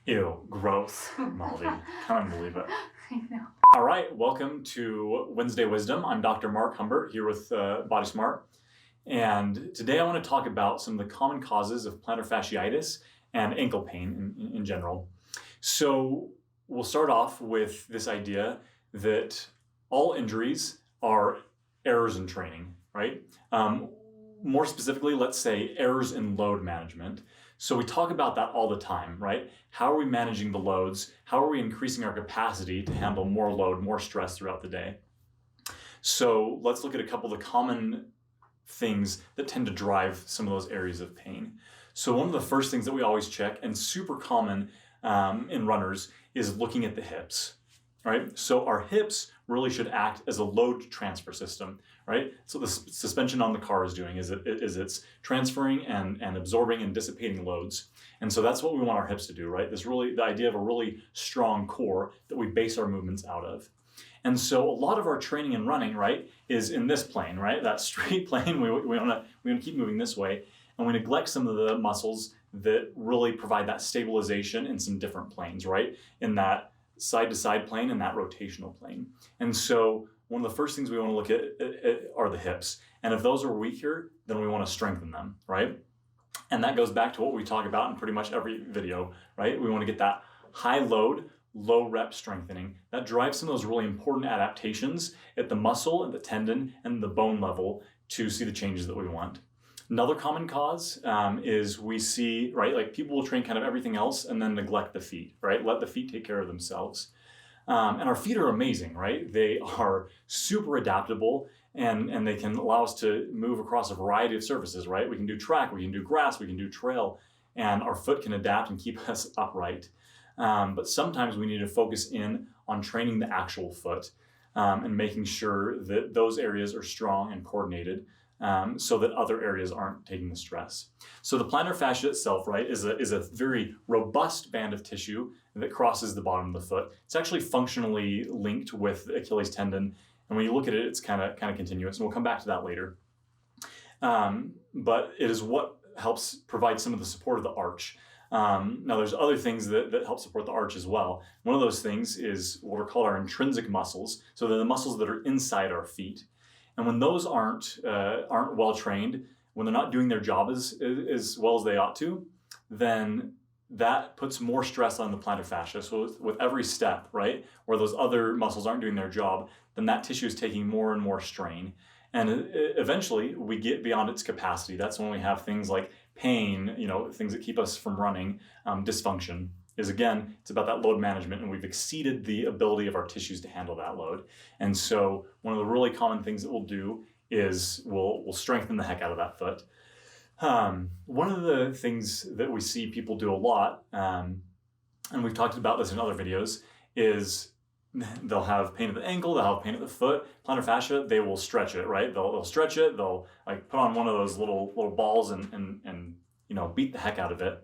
Ew, gross, Molly. Can't even believe it. I know. All right, welcome to Wednesday Wisdom. I'm Dr. Mark Humbert here with Body Smart. And today I want to talk about some of the common causes of plantar fasciitis and ankle pain in general. So we'll start off with this idea that all injuries are errors in training, right? More specifically, let's say errors in load management. So we talk about that all the time, right? How are we managing the loads? How are we increasing our capacity to handle more load, more stress throughout the day? So let's look at a couple of the common things that tend to drive some of those areas of pain. So one of the first things that we always check, and super common in runners, is looking at the hips, right? So our hips really should act as a load transfer system, right? So the suspension on the car is doing is it's transferring and absorbing and dissipating loads. And so that's what we want our hips to do, right? The idea of a really strong core that we base our movements out of. And so a lot of our training and running, right, is in this plane, right? That straight plane, we want to keep moving this way. And we neglect some of the muscles that really provide that stabilization in some different planes, right? In that side-to-side plane and that rotational plane. And so one of the first things we want to look at are the hips. And if those are weaker, then we want to strengthen them, right? And that goes back to what we talk about in pretty much every video, right? We want to get that high load, low rep strengthening. That drives some of those really important adaptations at the muscle, at the tendon, and the bone level to see the changes that we want. Another common cause is we see, right, like people will train kind of everything else and then neglect the feet, right? Let the feet take care of themselves. And our feet are amazing, right? They are super adaptable and they can allow us to move across a variety of surfaces, right? We can do track, we can do grass, we can do trail, and our foot can adapt and keep us upright. But sometimes we need to focus in on training the actual foot and making sure that those areas are strong and coordinated. So that other areas aren't taking the stress. So the plantar fascia itself, right, is a very robust band of tissue that crosses the bottom of the foot. It's actually functionally linked with the Achilles tendon, and when you look at it, it's kind of continuous, and we'll come back to that later. But it is what helps provide some of the support of the arch. Now there's other things that help support the arch as well. One of those things is what are called our intrinsic muscles. So they're the muscles that are inside our feet. And when those aren't well trained, when they're not doing their job as well as they ought to, then that puts more stress on the plantar fascia. So with every step, right, where those other muscles aren't doing their job, then that tissue is taking more and more strain. And eventually we get beyond its capacity. That's when we have things like pain, things that keep us from running, dysfunction. Is again, it's about that load management, and we've exceeded the ability of our tissues to handle that load. And so one of the really common things that we'll do is we'll strengthen the heck out of that foot. One of the things that we see people do a lot, and we've talked about this in other videos, is they'll have pain at the ankle, they'll have pain at the foot, plantar fascia, they will stretch it, right? They'll stretch it, they'll like put on one of those little balls and beat the heck out of it.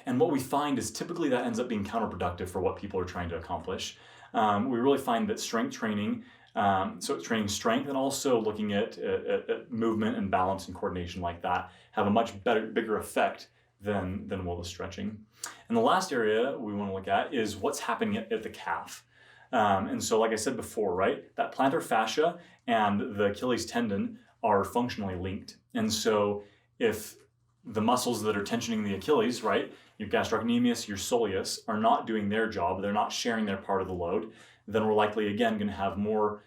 And what we find is typically that ends up being counterproductive for what people are trying to accomplish. We really find that strength training, so training strength and also looking at movement and balance and coordination like that, have a much bigger effect than will the stretching. And the last area we want to look at is what's happening at the calf. And so like I said before, right, that plantar fascia and the Achilles tendon are functionally linked. And so if the muscles that are tensioning the Achilles, right, your gastrocnemius, your soleus, are not doing their job, they're not sharing their part of the load, then we're likely, again, going to have more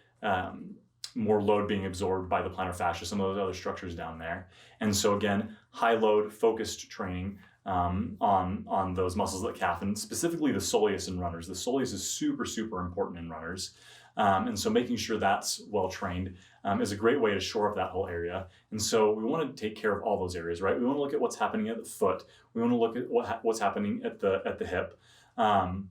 load being absorbed by the plantar fascia, some of those other structures down there. And so again, high load focused training on those muscles of the calf, and specifically the soleus in runners. The soleus is super, super important in runners. And so making sure that's well trained is a great way to shore up that whole area. And so we want to take care of all those areas, right? We want to look at what's happening at the foot. We want to look at what's happening at the hip and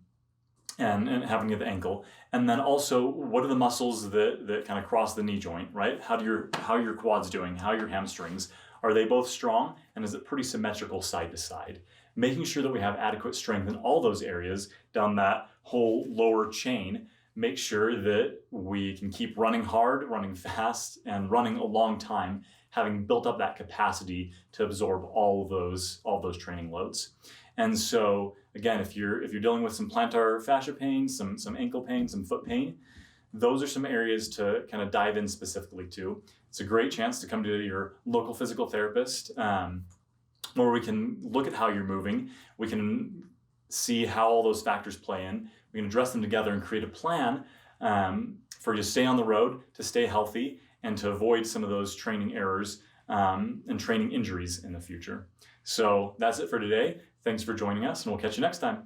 happening at the ankle. And then also, what are the muscles that kind of cross the knee joint, right? How are your quads doing? How are your hamstrings? Are they both strong? And is it pretty symmetrical side to side? Making sure that we have adequate strength in all those areas down that whole lower chain make sure that we can keep running hard, running fast, and running a long time, having built up that capacity to absorb all of those training loads. And so again, if you're dealing with some plantar fascia pain, some ankle pain, some foot pain, those are some areas to kind of dive in specifically to. It's a great chance to come to your local physical therapist, where we can look at how you're moving. We can see how all those factors play in. We can address them together and create a plan for you to stay on the road, to stay healthy, and to avoid some of those training errors and training injuries in the future. So that's it for today. Thanks for joining us, and we'll catch you next time.